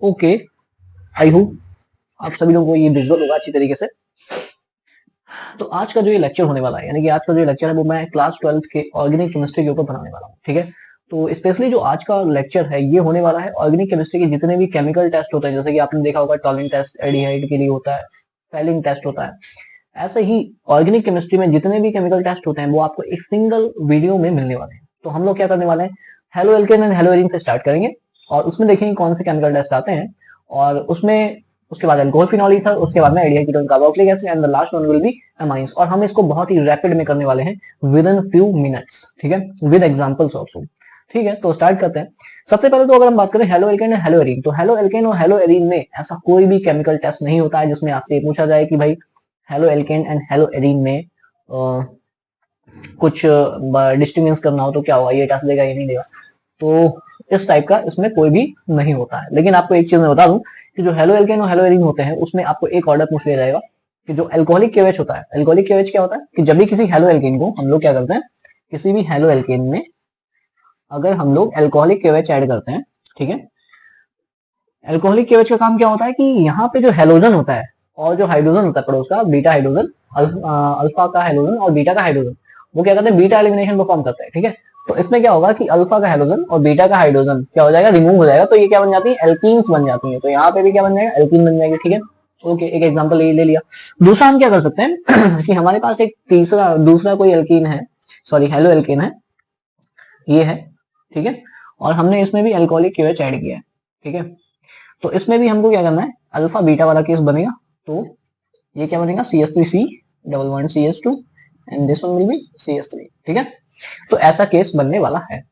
Okay, I hope आप सभी लोगों को ये विजुअल होगा अच्छी तरीके से। तो आज का जो ये लेक्चर होने वाला है, यानी कि आज का जो लेक्चर है वो मैं क्लास 12 के ऑर्गेनिक केमिस्ट्री के ऊपर बनाने वाला हूँ, ठीक है। तो स्पेशली जो आज का लेक्चर है ये होने वाला है ऑर्गेनिक केमिस्ट्री के जितने भी केमिकल टेस्ट होते हैं, जैसे कि आपने देखा होगा टॉलिन टेस्ट एल्डिहाइड के लिए होता है, फेलिंग टेस्ट होता है, ऐसे ही ऑर्गेनिक केमिस्ट्री में जितने भी केमिकल टेस्ट होते हैं वो आपको एक सिंगल वीडियो में मिलने वाले हैं। तो हम लोग क्या करने वाले हैं, halo alkane and hello arene से स्टार्ट करेंगे और उसमें देखेंगे कौन से केमिकल टेस्ट आते हैं, और उसमें उसके बाद अल्कोहल फिनॉल ईथर, उसके बाद में aldehyde ketone carboxylic acid and the last one will be amines. और हम इसको बहुत ही रैपिड में करने वाले हैं विद इन फ्यू मिनट्स, ठीक है, विद एग्जांपल्स आल्सो, ठीक है। तो स्टार्ट करते हैं। सबसे पहले तो अगर हम बात करें halo alkane and hello arene, तो हेलो एल्केन और हेलो एरीन में ऐसा कोई भी केमिकल टेस्ट नहीं होता है जिसमें आपसे पूछा जाए कि भाई halo alkane and hello arene में कुछ डिस्टिंग्विश करना हो तो क्या होगा, ये टेस्ट देगा ये नहीं देगा। तो इस टाइप का इसमें कोई भी नहीं होता है। लेकिन आपको एक चीज मैं बता दूं कि जो हेलो एल्केन और हेलो एरीन होते हैं उसमें आपको एक ऑर्डर पूछ लिया जाएगा कि जो एल्कोहलिक केवेच होता है, एल्कोहलिक केवेच क्या होता है कि जब भी किसी हेलो एल्केन को हम लोग क्या करते हैं, किसी भी हेलो एल्केन में अगर हम लोग एल्कोहलिक केवेच ऐड करते हैं, ठीक है, एल्कोहलिक केवेच का काम क्या होता है कि यहाँ पे जो हेलोजन होता है और जो हाइड्रोजन होता है पड़ोस का, बीटा हाइड्रोजन, अल्फा का हाइड्रोजन और बीटा का हाइड्रोजन, वो क्या करते हैं, बीटा एलिमिनेशन परफॉर्म करते हैं, ठीक है। तो इसमें क्या होगा कि अल्फा का हाइड्रोजन और बीटा का हाइड्रोजन क्या हो जाएगा, रिमूव हो जाएगा, तो ये क्या बन जाती है, एल्कीन्स बन जाती है। तो यहाँ पे भी क्या बन जाएगा, एल्कीन बन जाएगी, ठीक है। ओके, एक एग्जांपल ले लिया। दूसरा हम क्या कर सकते हैं कि हमारे पास एक दूसरा कोई एल्कीन है, सॉरी हेलो एल्केन है, ये है, ठीक है, और हमने इसमें भी एल्कोहलिक केवेच ऐड किया है, ठीक है। तो इसमें भी हमको क्या करना है, अल्फा बीटा वाला केस बनेगा, तो ये क्या बनेगा, CH3C double bond CH2 and this one will be CH3, ठीक है। तो ऐसा केस बनने वाला है,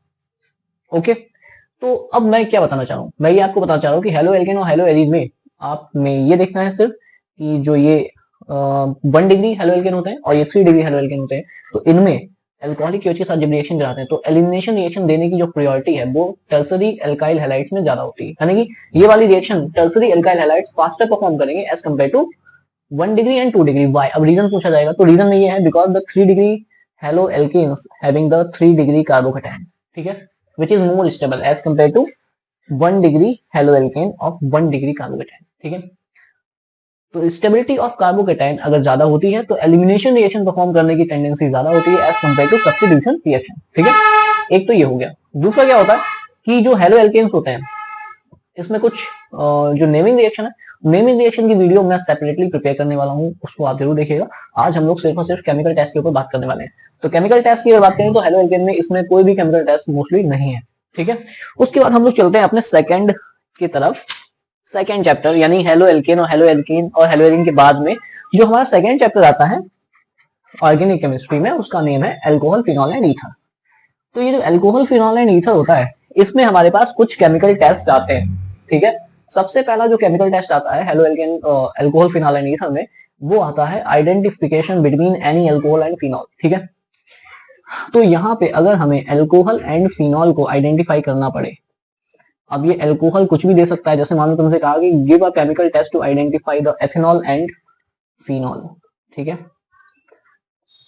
ओके। तो अब मैं क्या बताना चाह रहा हूँ, मैं ये आपको बताना चाह रहा हूँ कि हेलो एल्केन और हेलो एरीन में आप में ये देखना है सिर्फ कि जो ये 1 डिग्री हेलो एल्केन होते हैं और ये 3 डिग्री हेलो एल्केन होते हैं, तो इनमें एल्कोहलिक केवेच के साथ जब रिएक्शन कराते हैं तो एलिमिनेशन रिएक्शन देने की जो प्रायोरिटी है वो टर्सरी एल्काइल हैलाइड्स में ज्यादा होती है, यानी कि ये वाली reaction tertiary alkyl halides faster perform करेंगे as compare to 1 degree and 2 degree. Why, अब रीजन पूछा जाएगा तो रीजन ये है because the 3 degree haloalkanes having the 3 degree carbocation, ठीक है, which is more stable as compared to 1 degree haloalkane of 1 degree carbocation, ठीक है। तो स्टेबिलिटी ऑफ कार्बोकेटाइन अगर ज्यादा होती है तो एलिमिनेशन रिएक्शन परफॉर्म करने की टेंडेंसी ज्यादा होती है as compare to substitution reaction, ठीक है। एक तो ये हो गया। दूसरा क्या होता है कि जो हेलो एल्केन्स होते हैं इसमें कुछ जो नेमिंग रिएक्शन है, नेमिंग रिएक्शन की वीडियो मैं सेपरेटली प्रिपेयर करने वाला हूँ, उसको आप जरूर देखिएगा। आज हम लोग सिर्फ और सिर्फ केमिकल टेस्ट के ऊपर बात करने वाले हैं। तो केमिकल टेस्ट की अगर बात करें तो हेलो एल्केन में इसमें कोई भी केमिकल टेस्ट मोस्टली नहीं है, ठीक है। उसके बाद हम लोग चलते हैं अपने सेकंड की तरफ, सेकंड चैप्टर, यानी हेलो एल्केन और हेलो एल्केन और हेलो एरीन के बाद में जो हमारा सेकंड चैप्टर आता है ऑर्गेनिक केमिस्ट्री में, उसका नेम है अल्कोहल फिनॉल एंड ईथर। तो ये जो अल्कोहल फिनॉल एंड ईथर होता है इसमें हमारे पास कुछ केमिकल टेस्ट आते हैं, ठीक है। सबसे पहला जो केमिकल टेस्ट आता है halo alkane alcohol phenol and ether में, वो आता है identification between any alcohol and phenol, ठीक है। तो यहाँ पे अगर हमें अल्कोहल एंड फिनॉल को आइडेंटिफाई करना पड़े, अब ये अल्कोहल कुछ भी दे सकता है, जैसे मान लो तुमसे कहा कि give a chemical test to identify the ethanol and phenol, ठीक है,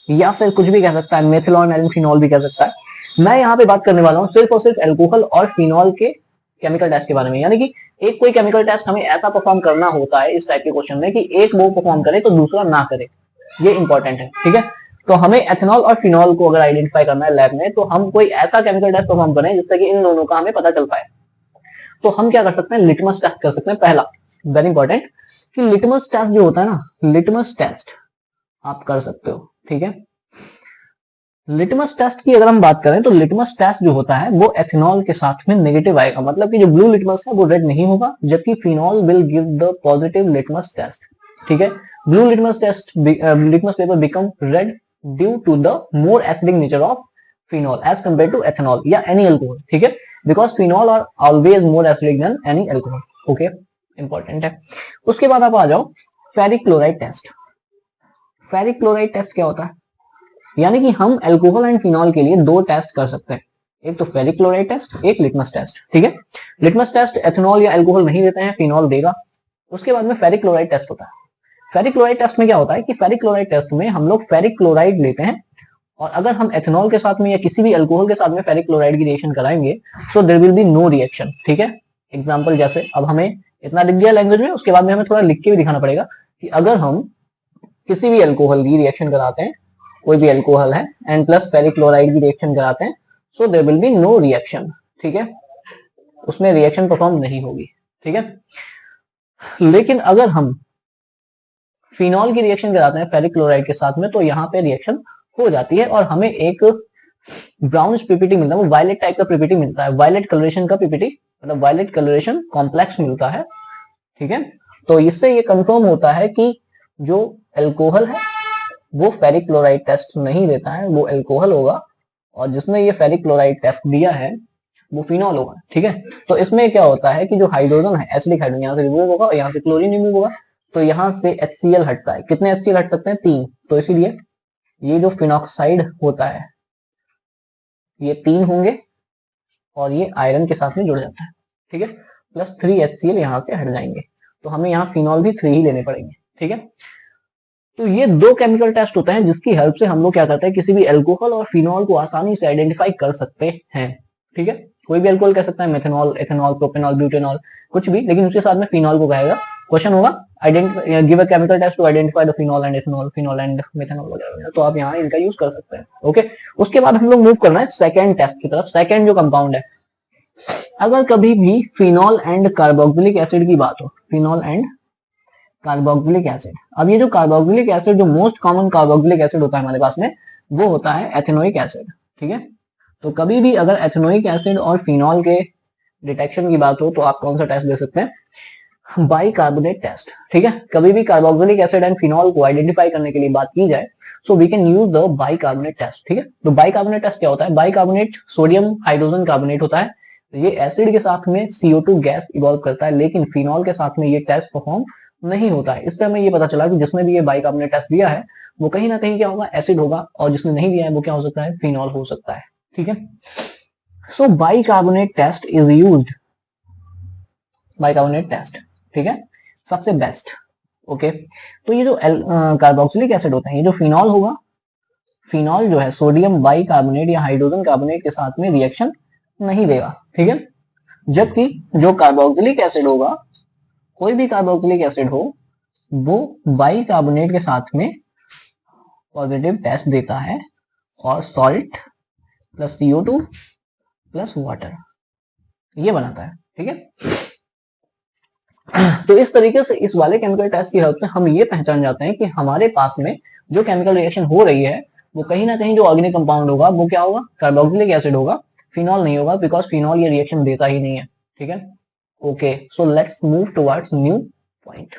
या फिर कुछ भी कह सकता है, मेथिलॉन एंड फिनॉल भी कह सकता है। मैं यहाँ पे बात करने वाला हूँ सिर्फ और सिर्फ अल्कोहल और फिनॉल के केमिकल टेस्ट के बारे में, यानी कि एक कोई केमिकल टेस्ट हमें ऐसा परफॉर्म करना होता है इस टाइप के क्वेश्चन में कि एक वो परफॉर्म करे तो दूसरा ना करे, ये इंपॉर्टेंट है, ठीक है। तो हमें एथेनॉल और फिनॉल को अगर आइडेंटिफाई करना है लैब में तो हम कोई ऐसा केमिकल टेस्ट परफॉर्म करें जिससे कि इन दोनों का हमें पता चल पाए। तो हम क्या कर सकते हैं, लिटमस टेस्ट कर सकते हैं। पहला वेरी इंपॉर्टेंट कि लिटमस टेस्ट जो होता है ना, लिटमस टेस्ट आप कर सकते हो, ठीक है। लिटमस टेस्ट की अगर हम बात करें तो लिटमस टेस्ट जो होता है वो एथेनॉल के साथ में नेगेटिव आएगा, मतलब कि जो ब्लू लिटमस है वो रेड नहीं होगा, जबकि phenol will give the positive litmus test, ठीक है। Blue litmus test, litmus paper become red due to the more acidic nature of phenol as compare to ethanol या एनी अल्कोहल, ठीक है, because phenol are always more acidic than any alcohol, okay, important है। उसके बाद आप आ जाओ ferric chloride test. Ferric chloride test क्या होता है, यानी कि हम अल्कोहल एंड फिनॉल के लिए दो टेस्ट कर सकते हैं, एक तो फेरिक क्लोराइड टेस्ट, एक लिटमस टेस्ट, ठीक है। लिटमस टेस्ट एथेनॉल या अल्कोहल नहीं देते हैं, फिनॉल देगा। उसके बाद में फेरिक क्लोराइड टेस्ट होता है। फेरिक क्लोराइड टेस्ट में क्या होता है कि फेरिक क्लोराइड टेस्ट में हम लोग फेरिक क्लोराइड लेते हैं और अगर हम एथेनॉल के साथ में या किसी भी अल्कोहल के साथ में फेरिक क्लोराइड की रिएक्शन कराएंगे तो there will be no reaction, ठीक है। एग्जांपल जैसे अब हमें इतना दिख गया लैंग्वेज में। उसके बाद में हमें थोड़ा लिख के भी दिखाना पड़ेगा कि अगर हम किसी भी अल्कोहल की रिएक्शन कराते हैं, कोई भी अल्कोहल है एंड प्लस फेरिक क्लोराइड की रिएक्शन कराते हैं, so there will be no reaction, ठीक है, उसमें रिएक्शन परफॉर्म नहीं होगी, ठीक है। लेकिन अगर हम फिनॉल की रिएक्शन कराते हैं फेरिक क्लोराइड के साथ में, तो यहाँ पे रिएक्शन हो जाती है और हमें एक ब्राउनिश पीपीटी मिलता है, वो वायलेट टाइप का पीपीटी मिलता है, वायलेट कलरेशन का पीपीटी, मतलब वायलेट कलरेशन कॉम्प्लेक्स मिलता है, ठीक है। तो इससे ये कंफर्म होता है कि जो अल्कोहल है वो फेरिक क्लोराइड टेस्ट नहीं देता है, वो अल्कोहल होगा, और जिसने ये फेरिक क्लोराइड टेस्ट दिया है वो फिनॉल होगा, ठीक है। तो इसमें क्या होता है कि जो हाइड्रोजन है, एसिडिक हाइड्रोजन यहाँ से रिमूव होगा और यहाँ से क्लोरीन रिमूव होगा, तो यहाँ से HCl हटता है। कितने HCl हट सकते हैं? 3। तो इसीलिए ये जो फिनॉक्साइड होता है ये 3 होंगे और ये आयरन के साथ में जुड़ जाता है, ठीक है, प्लस 3 HCl यहाँ से हट जाएंगे, तो हमें यहाँ फिनॉल भी 3 ही लेने पड़ेंगे, ठीक है। तो ये 2 केमिकल टेस्ट होते हैं जिसकी हेल्प से हम लोग क्या करते हैं, किसी भी अल्कोहल और फिनॉल को आसानी से आइडेंटिफाई कर सकते हैं, ठीक है। कोई भी अल्कोहल कह सकता है, मेथनॉल, एथेनॉल, प्रोपेनॉल, ब्यूटेनॉल, कुछ भी, लेकिन उसके साथ में फिनॉल को कहेगा। क्वेश्चन होगा give a chemical test to identify the phenol and ethanol, phenol and methanol वगैरह, तो आप यहाँ इनका यूज कर सकते हैं, ओके। उसके बाद हम लोग मूव करना है सेकेंड टेस्ट की तरफ। सेकेंड जो कंपाउंड है, अगर कभी भी फिनॉल एंड कार्बोक्सिलिक एसिड की बात हो, फिनॉल एंड कार्बोक्सिलिक एसिड, अब ये जो कार्बोक्सिलिक एसिड, जो मोस्ट कॉमन कार्बोक्सिलिक एसिड होता है हमारे पास में, वो होता है एथेनोइक एसिड, ठीक है। तो कभी भी अगर एथेनोइक एसिड और फिनॉल के डिटेक्शन की बात हो तो आप कौन सा टेस्ट दे सकते हैं? बाइकार्बोनेट टेस्ट, ठीक है। कभी भी कार्बोक्सिलिक एसिड एंड फिनॉल को आइडेंटिफाई करने के लिए बात की जाए, so we can use the bicarbonate test, ठीक है। तो बाइकार्बोनेट टेस्ट क्या होता है? बाइकार्बोनेट सोडियम हाइड्रोजन कार्बोनेट होता है, ये एसिड के साथ में CO2 गैस इवॉल्व करता है, लेकिन फिनॉल के साथ में ये टेस्ट परफॉर्म नहीं होता है। इससे हमें ये पता चला कि जिसने भी ये बाइकार्बोनेट टेस्ट दिया है वो कहीं ना कहीं क्या होगा, एसिड होगा, और जिसने नहीं दिया है वो क्या हो सकता है, फिनॉल हो सकता है, ठीक है। So bicarbonate test is used, bicarbonate test, ठीक है, सबसे बेस्ट, ओके। तो ये जो कार्बोक्सिलिक एसिड होता है, ये जो फिनॉल होगा, फिनॉल जो है सोडियम बाइकार्बोनेट या हाइड्रोजन कार्बोनेट के साथ में रिएक्शन नहीं देगा, ठीक है। जबकि जो कार्बोक्सिलिक एसिड होगा, कोई भी कार्बोक्सिलिक एसिड हो, वो बाइकार्बोनेट के साथ में पॉजिटिव टेस्ट देता है, और salt plus CO2 plus water ये बनाता है, ठीक है। तो इस तरीके से इस वाले केमिकल टेस्ट की हेल्प से हम ये पहचान जाते हैं कि हमारे पास में जो केमिकल रिएक्शन हो रही है वो कहीं ना कहीं जो ऑर्गेनिक कंपाउंड होगा वो क्या होगा, कार्बोक्सिलिक एसिड होगा, फिनॉल नहीं होगा, बिकॉज फिनॉल ये रिएक्शन देता ही नहीं है, ठीक है। Okay, so let's move towards new point.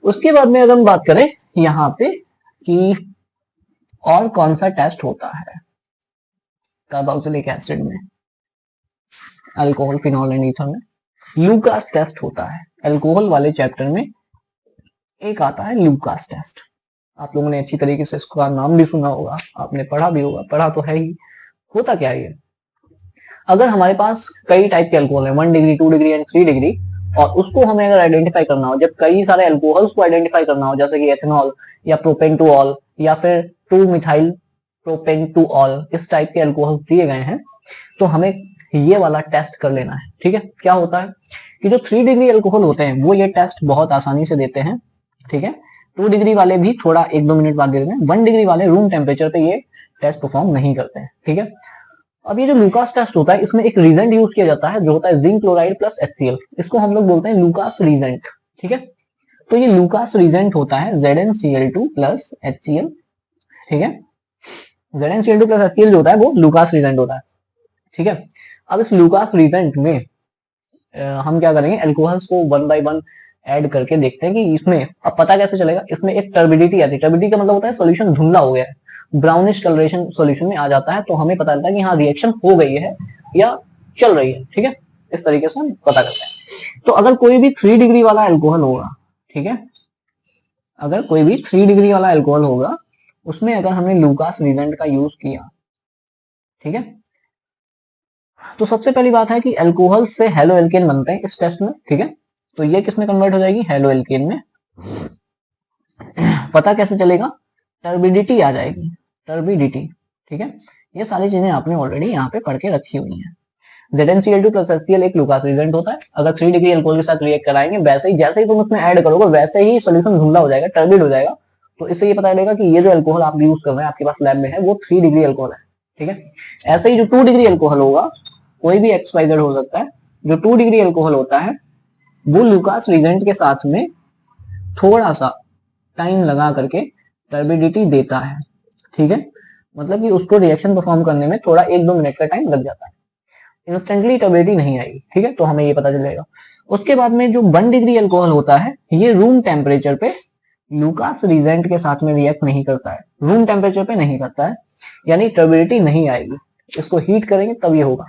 उसके बाद में अगर हम बात करें यहाँ पे कि और कौन सा टेस्ट होता है कार्बोक्सिलिक एसिड में, अल्कोहल, फिनॉल एंड ईथर में, लूकास टेस्ट होता है। अल्कोहल वाले चैप्टर में एक आता है लूकास टेस्ट। आप लोगों ने अच्छी तरीके से इसका नाम भी सुना होगा, आपने पढ़ा भी होगा, पढ़ा तो है ही। होता क्या है ये, अगर हमारे पास कई टाइप के अल्कोहल है, 1 डिग्री, 2 डिग्री एंड 3 डिग्री, और उसको हमें अगर आइडेंटिफाई करना हो, जब कई सारे अल्कोहल्स को आइडेंटिफाई करना हो, जैसे कि एथेनॉल या प्रोपेंटुऑल या फिर 2 मिथाइल प्रोपेंटुऑल, इस टाइप के अल्कोहल्स दिए गए हैं, तो हमें ये वाला टेस्ट कर लेना है, ठीक है। क्या होता है कि जो 3 डिग्री अल्कोहल होते हैं वो ये टेस्ट बहुत आसानी से देते हैं, ठीक है। 2 डिग्री वाले भी थोड़ा 1-2 मिनट बाद देते हैं, 1 डिग्री वाले रूम टेम्परेचर पे ये टेस्ट परफॉर्म नहीं करते हैं, ठीक है। अब ये जो लूकास टेस्ट होता है, इसमें एक रीजेंट यूज किया जाता है जो होता है जिंक क्लोराइड प्लस HCl, इसको हम लोग बोलते हैं लूकास रीजेंट, ठीक है। तो ये लूकास रीजेंट होता है ZnCl2 प्लस HCl, ठीक है। ZnCl2 प्लस HCl जो होता है वो लूकास रीजेंट होता है, ठीक है। अब इस लूकास रीजेंट में हम क्या करेंगे, अल्कोहल्स को 1 बाय 1 ऐड करके देखते हैं कि इसमें, अब पता कैसे चलेगा, इसमें एक टर्बिडिटी आती है। टर्बिडिटी का मतलब होता है सॉल्यूशन धुंधला हो गया है, ब्राउनिश कलरेशन सॉल्यूशन में आ जाता है, तो हमें पता चलता है कि हाँ रिएक्शन हो गई है या चल रही है, ठीक है। इस तरीके से हम पता करते हैं। तो अगर कोई भी 3 डिग्री वाला अल्कोहल होगा, ठीक है, अगर कोई भी 3 डिग्री वाला अल्कोहल होगा, उसमें अगर हमने लूकास रीजेंट का यूज किया, ठीक है, तो सबसे पहली बात है कि अल्कोहल से हेलो एल्केन बनते हैं इस टेस्ट में, ठीक है। तो ये किसमें कन्वर्ट हो जाएगी, हेलो एल्केन में। पता कैसे चलेगा, टर्बिडिटी आ जाएगी, टर्बिडिटी, ठीक है। ये सारी चीजें आपने ऑलरेडी यहाँ पे पढ़ के रखी हुई हैं। ZnCl2 प्लस HCl एक लुकास रिएजेंट होता है। अगर 3 डिग्री अल्कोहल के साथ रिएक्ट कराएंगे, वैसे ही जैसे ही तुम उसमें ऐड करोगे वैसे ही सोल्यूशन धुंधला हो जाएगा, टर्बिड हो जाएगा। तो इससे ये पता चलेगा कि ये जो अल्कोहल आप यूज कर रहे हैं आपके पास लैब में है वो 3 डिग्री अल्कोहल है, ठीक है। ऐसे ही जो 2 डिग्री अल्कोहल होगा, कोई भी XYZ हो सकता है, जो 2 डिग्री अल्कोहल होता है वो लुकास रिएजेंट के साथ में थोड़ा सा टाइम लगा करके टर्बिडिटी देता है, ठीक है। मतलब कि उसको रिएक्शन परफॉर्म करने में थोड़ा 1-2 मिनट का टाइम लग जाता है, इंस्टेंटली टर्बिडिटी नहीं आएगी, ठीक है। तो हमें ये पता चलेगा। उसके बाद में जो 1 डिग्री अल्कोहल होता है ये रूम टेम्परेचर पे लुकास रिएजेंट के साथ में रिएक्ट नहीं करता है, रूम टेम्परेचर पे नहीं करता है, यानी टर्बिडिटी नहीं आएगी। इसको हीट करेंगे तब ये होगा।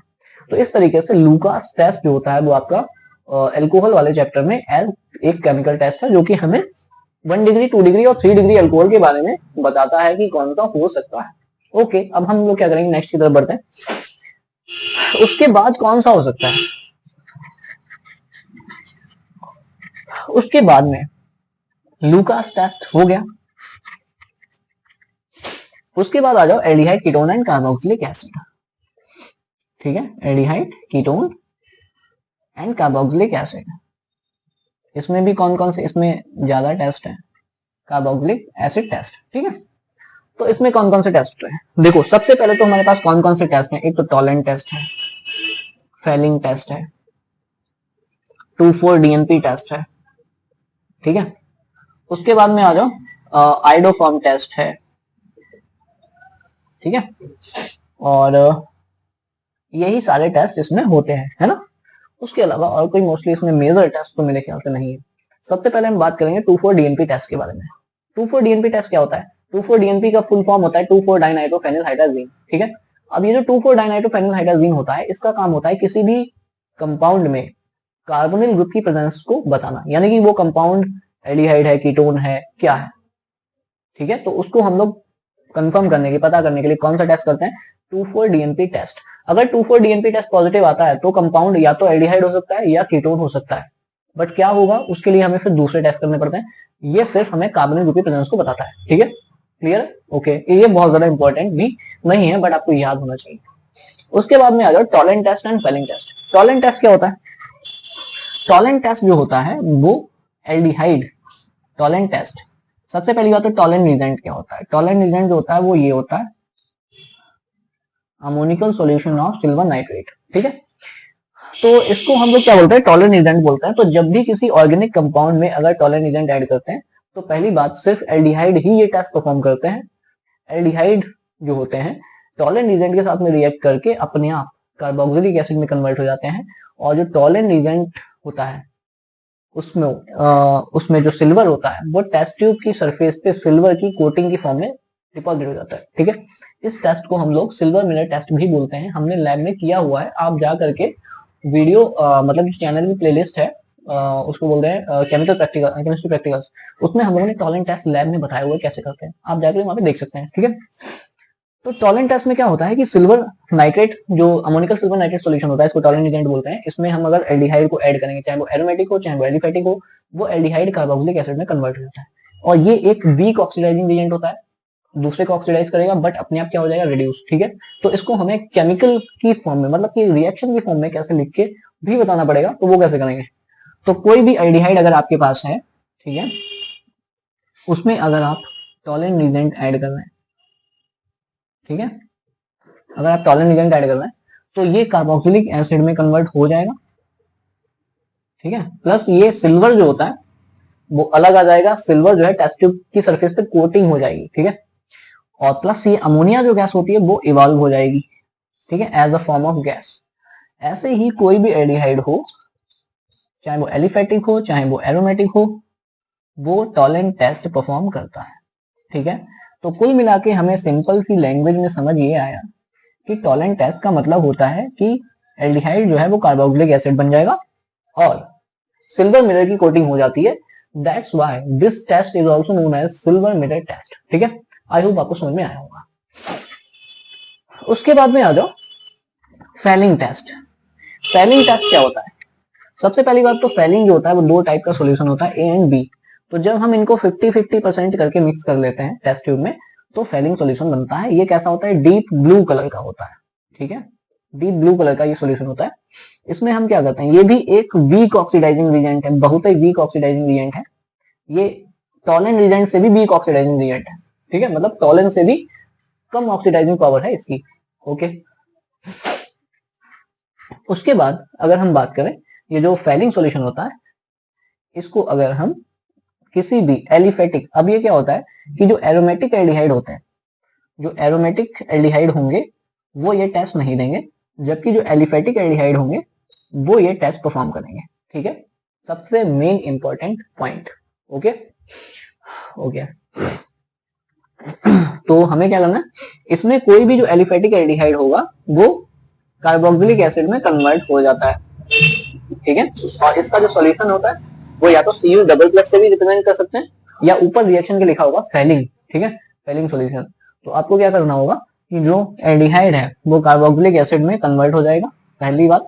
तो इस तरीके से लुकास टेस्ट जो होता है वो आपका अल्कोहल वाले चैप्टर में एक केमिकल टेस्ट है जो कि हमें 1 डिग्री, 2 डिग्री और 3 डिग्री अल्कोहल के बारे में बताता है कि कौन सा हो सकता है। ओके, अब हम लोग क्या करेंगे, नेक्स्ट की तरफ बढ़ते हैं। उसके बाद कौन सा हो सकता है, उसके बाद में लुकास टेस्ट हो गया। उसके बाद आ जाओ aldehyde, ketone and carboxylic acid, ठीक है। Aldehyde, ketone and carboxylic acid, इसमें भी कौन कौन से, इसमें ज्यादा टेस्ट है, कार्बोक्सिलिक एसिड टेस्ट, ठीक है। तो इसमें कौन कौन से टेस्ट है, देखो सबसे पहले तो हमारे पास कौन कौन से टेस्ट हैं। एक तो टॉलेंट टेस्ट है, फेलिंग टेस्ट है, 2,4-DNP टेस्ट है, ठीक है। उसके बाद में आ जाओ आइडोफॉर्म टेस्ट है, ठीक है। और यही सारे टेस्ट इसमें होते हैं, है ना। उसके अलावा और कोई मोस्टली इसमें मेजर टेस्ट तो मेरे ख्याल से नहीं है। सबसे पहले हम बात करेंगे 2,4-DNP टेस्ट के बारे में। 2,4-DNP टेस्ट क्या होता है, 2,4-DNP का फुल फॉर्म होता है 2,4-डाइनाइट्रोफेनिलहाइड्राजीन, ठीक है। अब ये जो 2,4-डाइनाइट्रोफेनिलहाइड्राजीन होता है, इसका काम होता है किसी भी कंपाउंड में कार्बोनिल ग्रुप की प्रेजेंस को बताना, यानी कि वो कंपाउंड एल्डिहाइड है, कीटोन है, क्या है, ठीक है। तो उसको हम लोग कंफर्म करने के, पता करने के लिए कौन सा टेस्ट करते हैं, 2,4-DNP टेस्ट। अगर 2,4-DNP टेस्ट पॉजिटिव आता है तो कंपाउंड या तो एल्डिहाइड हो सकता है या कीटोन हो सकता है। बट क्या होगा उसके लिए हमें फिर दूसरे टेस्ट करने पड़ते हैं। ये सिर्फ हमें कार्बोनिल ग्रुप की प्रेजेंस को बताता है, ठीक है, क्लियर, ओके। ये बहुत ज्यादा इंपॉर्टेंट भी नहीं है बट आपको याद होना चाहिए। उसके बाद में आ जाओ Tollens test and Fehling test. Tollens test क्या होता है, टॉलेंट टेस्ट जो होता है वो एल्डिहाइड टॉलेंट टेस्ट। सबसे पहली बात तो टॉलेंट रिएजेंट क्या होता है, टॉलेंट रिएजेंट जो होता है वो ये होता है ammoniacal solution of silver nitrate, ठीक है। तो इसको हम लोग क्या बोलते हैं, टॉलेंट रिएजेंट बोलते हैं। तो जब भी किसी ऑर्गेनिक कंपाउंड में अगर टॉलेंट रिएजेंट ऐड करते हैं तो पहली बात सिर्फ एल्डिहाइड ही ये टेस्ट परफॉर्म करते हैं। एल्डिहाइड जो होते हैं टॉलेंट रिएजेंट के साथ में रिएक्ट करके अपने आप कार्बोक्सिलिक एसिड में कन्वर्ट हो जाते हैं। और जो टॉलेंट रिएजेंट होता है उसमें जो सिल्वर होता है वो टेस्ट ट्यूब की सरफेस पे सिल्वर की कोटिंग की फॉर्म में डिपॉजिट हो जाता है, ठीक है। इस टेस्ट को हम लोग सिल्वर मिरर टेस्ट भी बोलते हैं। हमने लैब में किया हुआ है, आप जा करके वीडियो मतलब जो चैनल की प्लेलिस्ट है उसको बोलते हैं केमिकल प्रैक्टिकल, केमिस्ट्री प्रैक्टिकल्स, उसमें हम लोगों ने टॉलेंट टेस्ट लैब में बताया हुआ है कैसे करते हैं, आप जाकर वहां पे देख सकते हैं, ठीक है। तो टॉलेंट टेस्ट में क्या होता है कि सिल्वर नाइट्रेट जो अमोनिकल सिल्वर नाइट्रेट सॉल्यूशन होता है इसको टॉलेंट एजेंट बोलते हैं। इसमें हम अगर एल्डिहाइड को ऐड करेंगे, चाहे वो एरोमेटिक हो चाहे वो एलिफेटिक हो, वो एल्डिहाइड कार्बोक्सिलिक एसिड में कन्वर्ट हो जाता है। और ये एक वीक ऑक्सीडाइजिंग एजेंट होता है, दूसरे को ऑक्सीडाइज करेगा बट अपने आप क्या हो जाएगा, रिड्यूस, ठीक है। तो इसको हमें केमिकल की फॉर्म में, मतलब कि रिएक्शन की फॉर्म में कैसे लिख के भी बताना पड़ेगा। तो वो कैसे करेंगे, तो कोई भी एल्डिहाइड अगर आपके पास है, ठीक है, उसमें अगर आप टॉलेंट एजेंट ऐड कर रहे हैं, ठीक है, अगर आप टॉलेंट एजेंट ऐड कर रहे हैं तो ये कार्बोक्सिलिक एसिड में कन्वर्ट हो जाएगा, ठीक है। प्लस ये सिल्वर जो होता है वो अलग आ जाएगा, सिल्वर जो है टेस्ट ट्यूब की सरफेस पे कोटिंग हो जाएगी, ठीक है। और प्लस ये अमोनिया जो गैस होती है वो इवॉल्व हो जाएगी, ठीक है, as a form of gas. ऐसे ही कोई भी एल्डिहाइड हो, चाहे वो एलिफेटिक हो चाहे वो एरोमेटिक हो, वो टॉलेंट टेस्ट परफॉर्म करता है, ठीक है। तो कुल मिला के हमें सिंपल सी लैंग्वेज में समझ ये आया कि टॉलेंट टेस्ट का मतलब होता है कि एल्डिहाइड जो है वो कार्बोक्सिलिक एसिड बन जाएगा और सिल्वर मिरर की कोटिंग हो जाती है। That's why this test is also known as silver mirror test, ठीक है। आई होप आपको समझ में आया होगा। उसके बाद में आ जाओ फेलिंग टेस्ट। फेलिंग टेस्ट क्या होता है, सबसे पहली बात तो फेलिंग जो होता है वो दो टाइप का सॉल्यूशन होता है, ए एंड बी। तो जब हम इनको 50-50% करके मिक्स कर लेते हैं टेस्ट ट्यूब में तो फेलिंग सॉल्यूशन बनता है। ये कैसा होता है, डीप ब्लू कलर का होता है, ठीक है, डीप ब्लू कलर का ये सॉल्यूशन होता है। इसमें हम क्या करते हैं, ये भी एक वीक ऑक्सीडाइजिंग रिएजेंट है, बहुत ही वीक ऑक्सीडाइजिंग रिएजेंट है। ये टॉलेंट रिएजेंट से भी वीक ऑक्सीडाइजिंग रिएजेंट है, ठीक है, मतलब टॉलेंट से भी कम ऑक्सीडाइजिंग पावर है इसकी। ओके, उसके बाद अगर हम बात करें, ये जो फेलिंग सॉल्यूशन होता है, इसको अगर हम किसी भी एलिफेटिक, अब ये क्या होता है कि जो एरोमेटिक एल्डिहाइड होते हैं, जो एरोमेटिक एल्डिहाइड होंगे वो ये टेस्ट नहीं देंगे, जबकि जो एलिफेटिक एल्डिहाइड होंगे वो ये टेस्ट परफॉर्म करेंगे, ठीक है, सबसे main important point. Okay okay, तो हमें क्या करना है, इसमें कोई भी जो एलिफेटिक एल्डिहाइड होगा वो कार्बोक्सिलिक एसिड में कन्वर्ट हो जाता है, ठीक है, और इसका जो सॉल्यूशन होता है वो या तो Cu डबल प्लस से भी रिप्रेजेंट कर सकते हैं, या ऊपर रिएक्शन के लिखा होगा फेलिंग, ठीक है, फेलिंग सॉल्यूशन। तो आपको क्या करना होगा कि जो एल्डिहाइड है वो कार्बोक्सिलिक एसिड में कन्वर्ट हो जाएगा, पहली बात,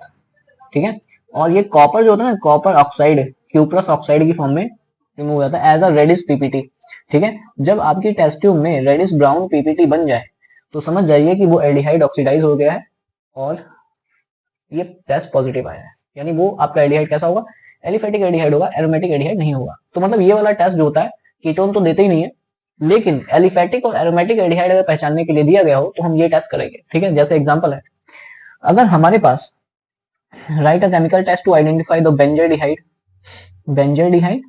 ठीक है, और ये कॉपर जो होता है ना, कॉपर ऑक्साइड क्यूप्रस ऑक्साइड की फॉर्म में रिमूव हो जाता है एज अ रेडिश पीपीटी, ठीक है। जब आपकी टेस्ट ट्यूब में रेडिश ब्राउन पीपीटी बन जाए तो समझ जाइए कि वो एल्डिहाइड ऑक्सीडाइज हो गया है और ये टेस्ट पॉजिटिव आया है, यानी वो आपका एल्डिहाइड कैसा होगा, एलिफेटिक एल्डिहाइड होगा, एरोमेटिक एल्डिहाइड नहीं होगा। तो मतलब ये वाला टेस्ट जो होता है, कीटोन तो देते ही नहीं है, लेकिन एलिफेटिक और एरोमेटिक एल्डिहाइड अगर पहचानने के लिए दिया गया हो तो हम ये टेस्ट करेंगे, ठीक है। जैसे एग्जांपल है, अगर हमारे पास write a chemical test to identify the benzaldehyde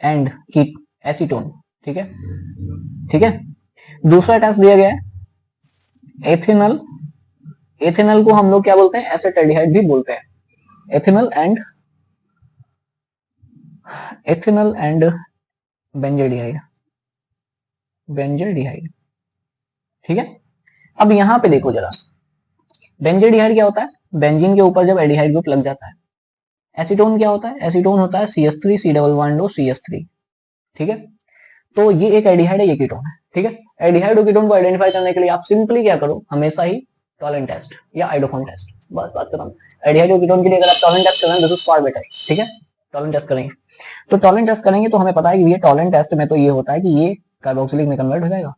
and acetone, ठीक है, ठीक है। दूसरा टेस्ट दिया गया है एथिनल, एथिनल को हम लोग क्या बोलते हैं, एसेटल्डिहाइड भी बोलते हैं, एथिनल एंड बेंजोल्डिहाइड, बेंजोल्डिहाइड, ठीक है। अब यहां पे देखो जरा, बेंजोल्डिहाइड क्या होता है, बेंजीन के ऊपर जब एल्डिहाइड ग्रुप लग जाता है। एसीटोन क्या होता है, एसीटोन होता है CH3 C double bond CH3, ठीक है। तो ये एक एल्डिहाइड है, ये कीटोन है, ठीक है। एल्डिहाइड और कीटोन को आइडेंटिफाई करने के लिए आप सिंपली क्या करो, हमेशा ही टॉलेंट टेस्ट या आइडोफॉर्म टेस्ट, बस बात खत्म। एल्डिहाइड और कीटोन के लिए अगर आप टॉलेंट टेस्ट कर रहे हैं दिस इज फार बेटर, ठीक है। टॉलेंट टेस्ट करेंगे, तो टॉलेंट टेस्ट करेंगे तो हमें पता है कि ये टॉलेंट टेस्ट में तो ये होता है कि ये कार्बोक्सिलिक में कन्वर्ट हो जाएगा,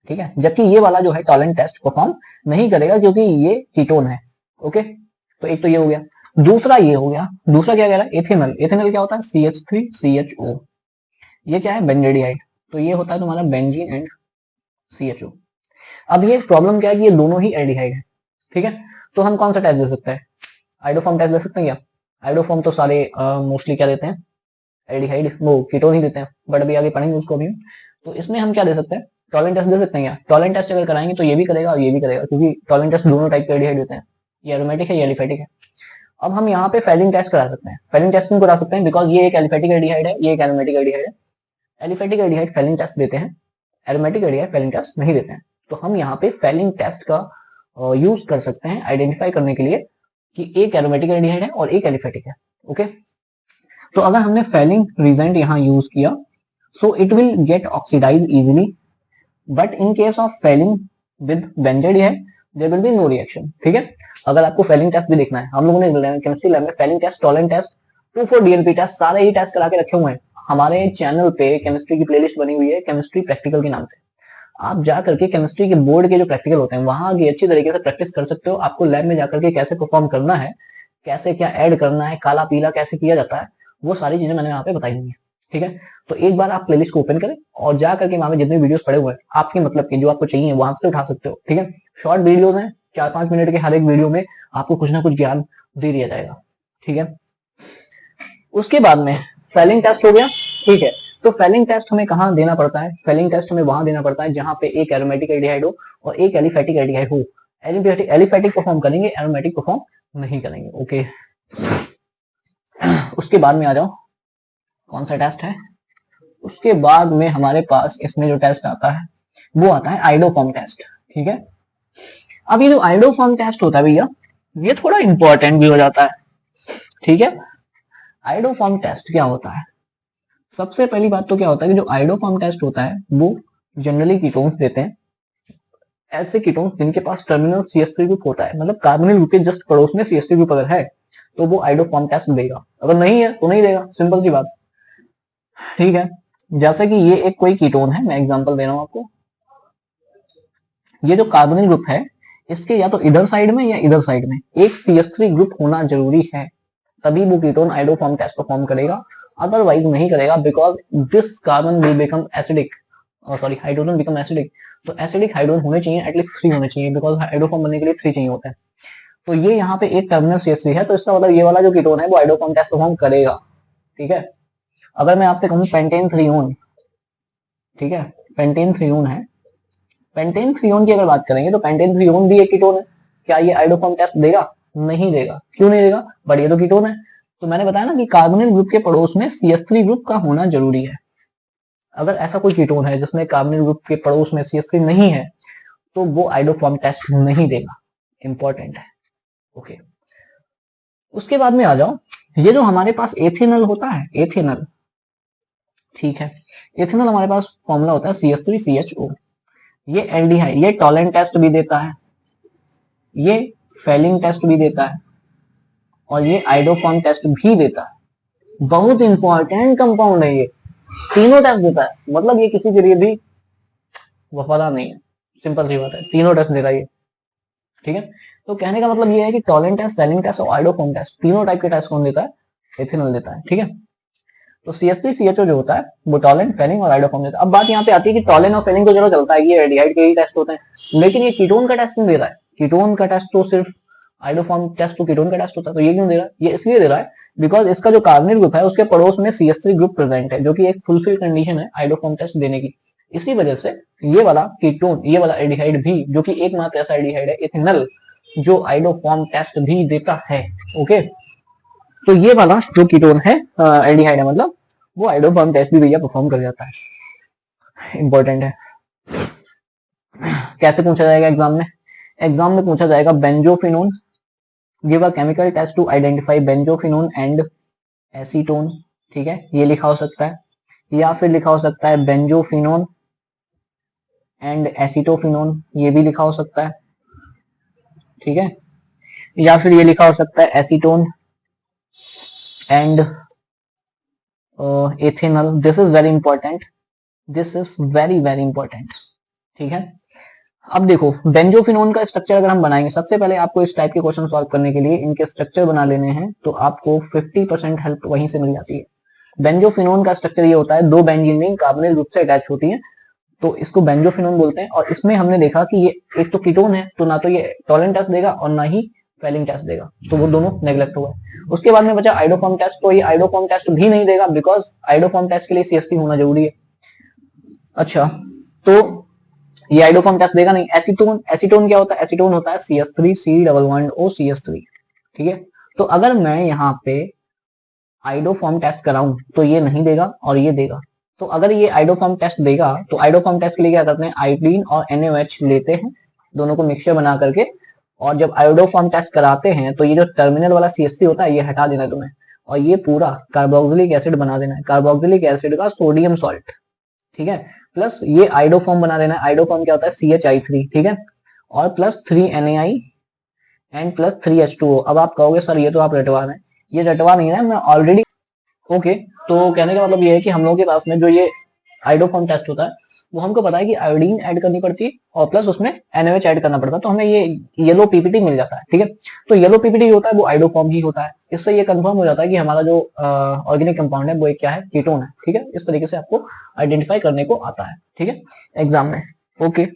ठीक है, जबकि ये वाला जो है टॉलेंट टेस्ट परफॉर्म नहीं करेगा क्योंकि ये कीटोन है। ओके, तो एक तो ये हो गया, दूसरा ये हो गया, दूसरा क्या कह रहा है, एथिनल, एथिनल क्या होता है CH3CHO, ये क्या है बेंजोल्डिहाइड, तो ये होता है तुम्हारा बेंजीन एंड CHO। अब ये प्रॉब्लम क्या है कि ये दोनों ही एल्डिहाइड है, ठीक है। तो हम कौन सा टेस्ट दे सकते हैं, आइडोफॉर्म टेस्ट दे सकते हैं क्या, आइडोफॉर्म तो सारे मोस्टली क्या देते हैं, एल्डिहाइड वो कीटोन ही देते हैं, बट अभी आगे पढ़ेंगे उसको भी। तो इसमें हम क्या दे सकते हैं, टॉलेंट टेस्ट दे सकते हैं क्या, टॉलेंट टेस्ट अगर कराएंगे तो ये भी करेगा और ये भी करेगा, क्योंकि टॉलेंट टेस्ट दोनों टाइप के एल्डिहाइड होते हैं, ये एरोमेटिक है ये एलिफेटिक है। अब हम यहाँ पे फेलिंग टेस्ट करा सकते हैं, फेलिंग टेस्ट क्यों करा सकते हैं, बिकॉज ये एक एलिफेटिक एल्डिहाइड है, ये एक एरोमेटिक एल्डिहाइड है, एलिफेटिक एल्डिहाइड फेलिंग टेस्ट देते हैं, एरोमेटिक एल्डिहाइड फेलिंग टेस्ट नहीं देते हैं। तो हम यहाँ पे फेलिंग टेस्ट का यूज कर सकते हैं आइडेंटिफाई करने के लिए कि एक एरोमेटिक एल्डिहाइड है और एक एलिफेटिक है। ओके, तो अगर हमने फेलिंग रिजेंट यहाँ यूज किया so it will get oxidise easily, but in case of Fehling with benzaldehyde there will be no reaction, ठीक है। अगर आपको फेलिंग टेस्ट भी देखना है, हम लोगों ने केमिस्ट्री लैब में Fehling test, Tollens test, 2,4 DNP test, सारे ही टेस्ट करा के रखे हुए हैं। हमारे चैनल पे केमिस्ट्री की प्लेलिस्ट बनी हुई है केमिस्ट्री प्रैक्टिकल के नाम से, आप जा करके केमिस्ट्री के बोर्ड के जो प्रैक्टिकल होते हैं वहां की अच्छी तरीके से प्रैक्टिस कर सकते हो। आपको लैब में जाकर के कैसे परफॉर्म करना है, कैसे क्या ऐड करना है, काला पीला कैसे किया जाता है, वो सारी चीजें मैंने यहाँ पे बताई हुई है, ठीक है। तो एक बार आप प्लेलिस्ट को ओपन करें और जा करके वहां पे जितने वीडियोस पड़े हुए हैं आपके मतलब के जो आपको चाहिए वहां से उठा सकते हो, ठीक है। शॉर्ट वीडियोस हैं, 4-5 मिनट के, हर एक वीडियो में आपको कुछ ना कुछ ज्ञान दे दिया जाएगा, ठीक है। उसके बाद में फेलिंग टेस्ट हो गया, ठीक है। तो फेलिंग टेस्ट हमें कहाँ देना पड़ता है, फेलिंग टेस्ट हमें वहां देना पड़ता है जहां पे एक एरोमेटिक एल्डिहाइड हो और एक एलिफेटिक एल्डिहाइड हो। एलिफेटिक परफॉर्म करेंगे, एरोमेटिक परफॉर्म नहीं करेंगे। ओके, उसके बाद में आ जाओ, कौन सा टेस्ट है, उसके बाद में हमारे पास इसमें जो टेस्ट आता है वो आता है आइडोफॉर्म टेस्ट, ठीक है। अब ये जो आइडोफॉर्म टेस्ट होता है भैया, ये थोड़ा इंपॉर्टेंट भी हो जाता है, ठीक है। आइडोफॉर्म टेस्ट क्या होता है, सबसे पहली बात तो क्या होता है कि जो आइडोफॉर्म टेस्ट होता है वो जनरली कीटोन्स देते हैं, ऐसे कीटोन्स जिनके पास टर्मिनल CH3 ग्रुप होता है, मतलब कार्बोनिल ग्रुप के जस्ट पड़ोस में CH3 ग्रुप अगर है तो वो आइडोफॉर्म टेस्ट देगा, अगर नहीं है तो नहीं देगा, सिंपल सी बात, ठीक है। जैसे कि ये एक कोई कीटोन है, मैं एग्जांपल दे रहा हूं आपको, ये जो कार्बोनिल ग्रुप है इसके या तो इधर साइड में या इधर साइड में एक CH3 ग्रुप होना जरूरी है, तभी वो कीटोन आइडोफॉर्म टेस्ट परफॉर्म करेगा, अदरवाइज नहीं करेगा, because this carbon will become acidic, sorry hydrogen become acidic. तो एसिडिक हाइड्रोजन होने चाहिए, एटलीस्ट 3 होने चाहिए, बिकॉज आइडोफॉर्म बनने के लिए 3 चाहिए होता है। तो ये यहाँ पे एक टर्मिनल CH3 है, तो इसका मतलब ये वाला जो कीटोन है वो आइडोफॉर्म टेस्ट परफॉर्म करेगा। ठीक है, अगर मैं आपसे कहूँ पेंटेन थ्रियोन, ठीक है, पेंटेन थ्रियोन है, पेंटेन थ्रियोन की अगर बात करेंगे तो पेंटेन थ्रियोन भी एक कीटोन है, क्या ये आइडोफॉर्म टेस्ट देगा? नहीं देगा। क्यों नहीं देगा? बट ये तो कीटोन है। तो मैंने बताया ना कि कार्बोनिल ग्रुप के पड़ोस में CH3 ग्रुप का होना जरूरी है। अगर ऐसा कोई कीटोन है जिसमें कार्बोनिल ग्रुप के पड़ोस में CH3 नहीं है तो वो आइडोफॉर्म टेस्ट नहीं देगा। इंपॉर्टेंट है। ओके, उसके बाद में आ जाओ, ये जो हमारे पास एथेनल होता है, एथेनल, ठीक है, एथेनल हमारे पास फॉर्मूला होता है CH3CHO। ये एल्डिहाइड, ये टॉलेंट टेस्ट भी देता है, ये फेलिंग टेस्ट भी देता है, और ये आइडोफॉर्म टेस्ट भी देता है। बहुत इंपॉर्टेंट कंपाउंड है ये, तीनों टेस्ट देता है, मतलब ये किसी के लिए भी वफादार नहीं है। सिंपल सी बात है, तीनों टेस्ट देता है ये। ठीक है, तो कहने का मतलब ये है कि टॉलेंट टेस्ट, फेलिंग टेस्ट और आइडोफॉर्म टेस्ट, तीनों टाइप के टेस्ट कौन देता है? एथेनॉल देता है। ठीक है, तो CH3CHO जो होता है वो टॉलेंट, फेलिंग और आइडोफॉर्म देता है। अब बात यहाँ पे आती है कि टॉलेंट और फेलिंग तो चलो चलता है, ये एल्डिहाइड के ही टेस्ट होते हैं, लेकिन ये कीटोन का टेस्ट नहीं दे रहा है। कीटोन का टेस्ट तो सिर्फ आइडोफॉर्म टेस्ट तो कीटोन का टेस्ट होता है, तो ये क्यों दे रहा है? ये इसलिए दे रहा है बिकॉज इसका जो कार्बोनिल ग्रुप है उसके पड़ोस में CH3 ग्रुप प्रेजेंट है, जो कि एक फुलफिल कंडीशन है आइडोफॉर्म टेस्ट देने की। इसी वजह से ये वाला कीटोन, ये वाला एल्डिहाइड भी, जो कि एकमात्र ऐसा एल्डिहाइड है एथेनल जो आइडोफॉर्म टेस्ट भी देता है। ओके, तो ये वाला जो कीटोन है एल्डिहाइड है, मतलब वो आइडोफॉर्म टेस्ट भी भैया परफॉर्म कर जाता है। इंपॉर्टेंट है। कैसे पूछा जाएगा एग्जाम में? एग्जाम में पूछा जाएगा benzophenone, give a chemical test to identify benzophenone and acetone. ठीक है, ये लिखा हो सकता है, या फिर लिखा हो सकता है बेंजोफिनोन एंड एसीटोफिनोन, ये भी लिखा हो सकता है। ठीक है, या फिर ये लिखा हो सकता है acetone and ethanal. This is very important, this is very very important. ठीक है, अब देखो बेंजोफिनोन का स्ट्रक्चर अगर हम बनाएंगे, सबसे पहले आपको इस टाइप के क्वेश्चन सॉल्व करने के लिए इनके स्ट्रक्चर बना लेने हैं, तो आपको 50% हेल्प वहीं से मिल जाती है। बेंजोफिनोन का स्ट्रक्चर ये होता है, दो बेंजीन रिंग कार्बोनिल ग्रुप से अटैच होती है, तो इसको बेंजोफिनोन बोलते हैं। और इसमें हमने देखा कि ये एक तो कीटोन है, तो ना तो ये टॉलेंट टेस्ट देगा और ना ही फेलिंग टेस्ट देगा, तो वो दोनों नेग्लेक्ट हुआ है। उसके बाद में बचा आइडोफॉर्म टेस्ट, तो ये आइडोफॉर्म टेस्ट भी नहीं देगा बिकॉज आइडोफॉर्म टेस्ट के लिए CH3 होना जरूरी है। अच्छा, तो ये आइडोफॉर्म टेस्ट देगा नहीं। एसीटोन, एसीटोन क्या होता है? एसीटोन होता है CH3C11O CH3। ठीक है, तो अगर मैं यहाँ पे आइडोफॉर्म टेस्ट कराऊं तो ये नहीं देगा और ये देगा। तो अगर ये आइडोफॉर्म टेस्ट देगा तो आइडोफॉर्म टेस्ट के लिए क्या करते हैं, आयोडीन और NaOH लेते हैं, दोनों को मिक्सचर बना करके, और जब आयोडोफॉर्म टेस्ट कराते हैं तो ये जो टर्मिनल वाला CH3 होता है ये हटा देना है तुम्हें, और ये पूरा कार्बोक्सिलिक एसिड बना देना है, कार्बोक्सिलिक एसिड का सोडियम सॉल्ट। ठीक है, प्लस ये आइडोफॉर्म बना देना है। आइडोफॉर्म क्या होता है? CHI3। ठीक है, और plus 3 NaI and plus 3H2O। अब आप कहोगे सर ये तो आप रटवा रहे हैं, ये रटवा नहीं है, मैं ऑलरेडी। ओके, तो कहने का मतलब ये है कि हम लोगों के पास में जो ये आइडोफॉर्म टेस्ट होता है वो हमको पता है कि आयोडीन ऐड करनी पड़ती है और प्लस उसमें NaOH ऐड करना पड़ता है, तो हमें ये येलो पीपीटी मिल जाता है। ठीक है, तो येलो पीपीटी होता है वो आइडोफॉर्म ही होता है। इससे ये कंफर्म हो जाता है कि हमारा जो ऑर्गेनिक कंपाउंड है वो एक क्या है? कीटोन है। ठीक है, इस तरीके से आपको आइडेंटिफाई करने को आता है। ठीक है, एग्जाम में। ओके,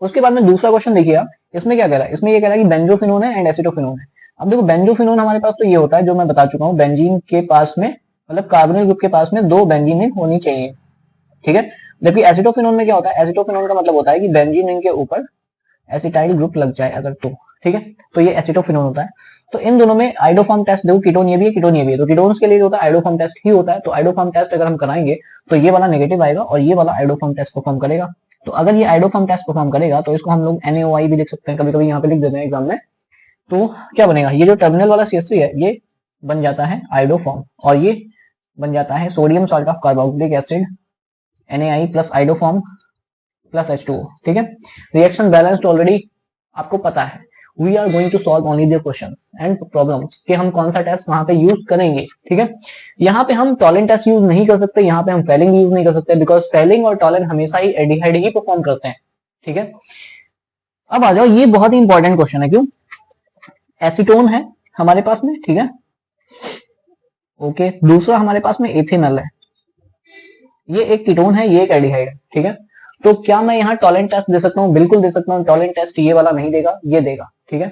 उसके बाद में दूसरा क्वेश्चन देखिए आप, इसमें क्या कह रहा है? इसमें ये कह रहा है कि बेंजोफिनोन है एंड एसिटोफिनोन है। अब देखो बेंजोफिनोन हमारे पास तो ये होता है जो मैं बता चुका हूँ, बेंजीन के पास में, मतलब कार्बोनिल ग्रुप के पास में दो बेंजीन रिंग होनी चाहिए। ठीक है, जबकि एसिटोफिनोन में क्या होता है? एसिटोफिनोन का मतलब होता है कि बेंजीन रिंग के ऊपर एसिटाइल ग्रुप लग जाए अगर तो। ठीक है, तो ये एसिटोफिनोन होता है। तो इन दोनों में आइडोफॉर्म टेस्ट देखो, कीटोन ये भी है, कीटोन ये भी है, तो कीटोन्स के लिए होता है आइडोफॉर्म टेस्ट ही होता है। तो आइडोफॉर्म टेस्ट अगर हम कराएंगे तो ये वाला नेगेटिव आएगा और ये वाला आइडोफॉर्म टेस्ट परफॉर्म करेगा। तो अगर ये आइडोफॉर्म टेस्ट परफॉर्म करेगा तो इसको हम लोग NaOI भी लिख सकते हैं, कभी कभी यहाँ पे लिख देते हैं एग्जाम में। तो क्या बनेगा? ये जो टर्मिनल वाला CH3 है ये बन जाता है आइडोफॉर्म, और ये बन जाता है sodium salt of carboxylic acid NaI plus iodoform plus H2O। ठीक है, रिएक्शन बैलेंस्ड ऑलरेडी आपको पता है। We are going to solve only the question and problems कि हम कौन सा टेस्ट वहां पे यूज करेंगे। ठीक है, यहाँ पे हम टॉलेंट टेस्ट यूज नहीं कर सकते, यहाँ पे हम फेलिंग यूज नहीं कर सकते, बिकॉज फेलिंग और टॉलेंट हमेशा ही एल्डिहाइड ही परफॉर्म करते हैं। ठीक है, अब आ जाओ, ये बहुत ही इंपॉर्टेंट क्वेश्चन है। क्यों? एसीटोन है हमारे पास में, ठीक है, ओके। दूसरा हमारे पास में एथेनॉल है, ये एक कीटोन है, ये एक एल्डिहाइड है, ठीक है। तो क्या मैं यहाँ टॉलेंट टेस्ट दे सकता हूँ? बिल्कुल दे सकता हूँ। टॉलेंट टेस्ट ये वाला नहीं देगा, ये देगा, ठीक है।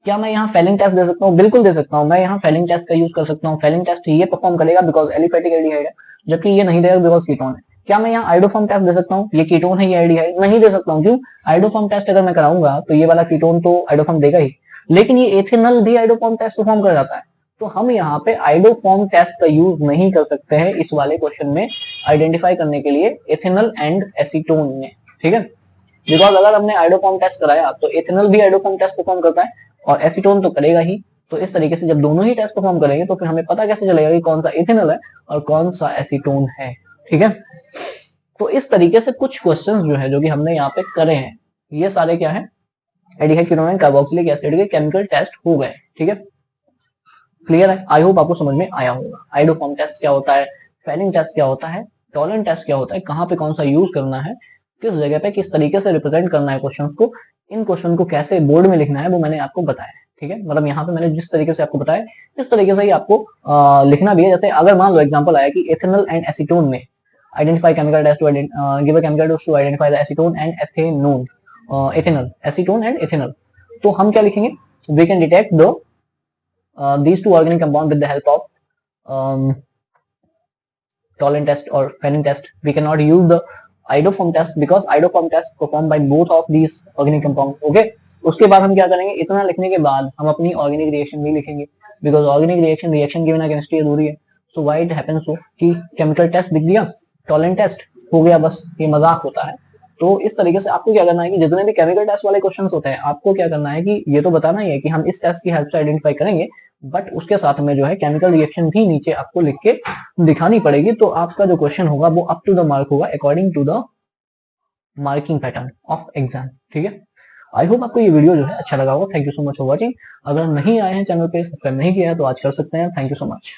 क्या मैं यहाँ फेलिंग टेस्ट दे सकता हूँ? बिल्कुल दे सकता हूँ। मैं यहाँ फेलिंग टेस्ट का यूज कर सकता हूँ। फेलिंग टेस्ट ये परफॉर्म करेगा बिकॉज एलिफेटिक एल्डिहाइड है, जबकि ये नहीं देगा बिकॉज कीटोन है। क्या मैं यहाँ आइडोफॉर्म टेस्ट दे सकता हूँ? ये कीटोन है, ये एल्डिहाइड, नहीं दे सकता हूँ। क्यों? आइडोफॉर्म टेस्ट अगर मैं कराऊंगा तो ये वाला कीटोन तो आइडोफॉर्म देगा ही, लेकिन ये एथेनॉल भी आइडोफॉर्म टेस्ट परफॉर्म कर जाता है, तो हम यहाँ पे आइडोफॉर्म टेस्ट का यूज नहीं कर सकते हैं इस वाले क्वेश्चन में आइडेंटिफाई करने के लिए एथेनॉल एंड एसीटोन में, ठीक है। बिकॉज अगर हमने आइडोफॉर्म टेस्ट कराया तो एथेनॉल भी आइडोफॉर्म टेस्ट परफॉर्म करता है और एसीटोन तो करेगा ही। तो इस तरीके से जब दोनों ही टेस्ट परफॉर्म करेंगे तो फिर हमें पता कैसे चलेगा कि कौन सा एथेनॉल है और कौन सा एसीटोन है, ठीक है। तो इस तरीके से कुछ क्वेश्चंस जो है जो कि हमने यहाँ पे करे हैं, ये सारे क्या है, aldehyde ketone and carboxylic acid के केमिकल टेस्ट हो गए, ठीक है। क्लियर है? आई होप आपको समझ में आया होगा। आइडोफॉर्म टेस्ट क्या होता है, फेलिंग टेस्ट क्या होता है, टॉलेंट टेस्ट क्या होता है, कहाँ पे कौन सा यूज करना है, किस जगह पे किस तरीके से रिप्रेजेंट करना है क्वेश्चन को, इन क्वेश्चन को कैसे बोर्ड में लिखना है वो मैंने आपको बताया, ठीक है। मतलब यहाँ पे मैंने जिस तरीके से आपको बताया इस तरीके से ही आपको लिखना भी है। जैसे अगर मान लो एग्जाम्पल आया कि एथेनॉल एंड एसीटोन में identify chemical test to give a chemical test to identify the acetone and ethanone, ethanol, acetone and ethanol, तो हम क्या लिखेंगे? We can detect the these two organic compound with the help of Tollin test or Fenning test. We cannot use the iodoform test because iodoform test performed by both of these organic compound. Okay. उसके बाद हम क्या करेंगे? इतना लिखने के बाद हम अपनी ऑर्गेनिक रिएक्शन भी लिखेंगे बिकॉज ऑर्गेनिक रिएक्शन के बिना केमिस्ट्री अधूरी है। So why it happens so कि केमिकल टेस्ट दिख दिया, टॉलेंट टेस्ट हो गया, बस ये मजाक होता है। तो इस तरीके से आपको क्या करना है कि जितने भी केमिकल टेस्ट वाले क्वेश्चंस होते हैं आपको क्या करना है कि ये तो बताना ही है कि हम इस टेस्ट की हेल्प से आइडेंटिफाई करेंगे, बट उसके साथ में जो है केमिकल रिएक्शन भी नीचे आपको लिख के दिखानी पड़ेगी। तो आपका जो क्वेश्चन होगा वो अप टू द मार्क होगा according to the marking pattern of exam, ठीक है। आई होप आपको ये वीडियो जो है अच्छा लगा होगा। Thank you so much for watching. अगर नहीं आए हैं चैनल पे, सब्सक्राइब नहीं किया है तो आज कर सकते हैं। Thank you so much.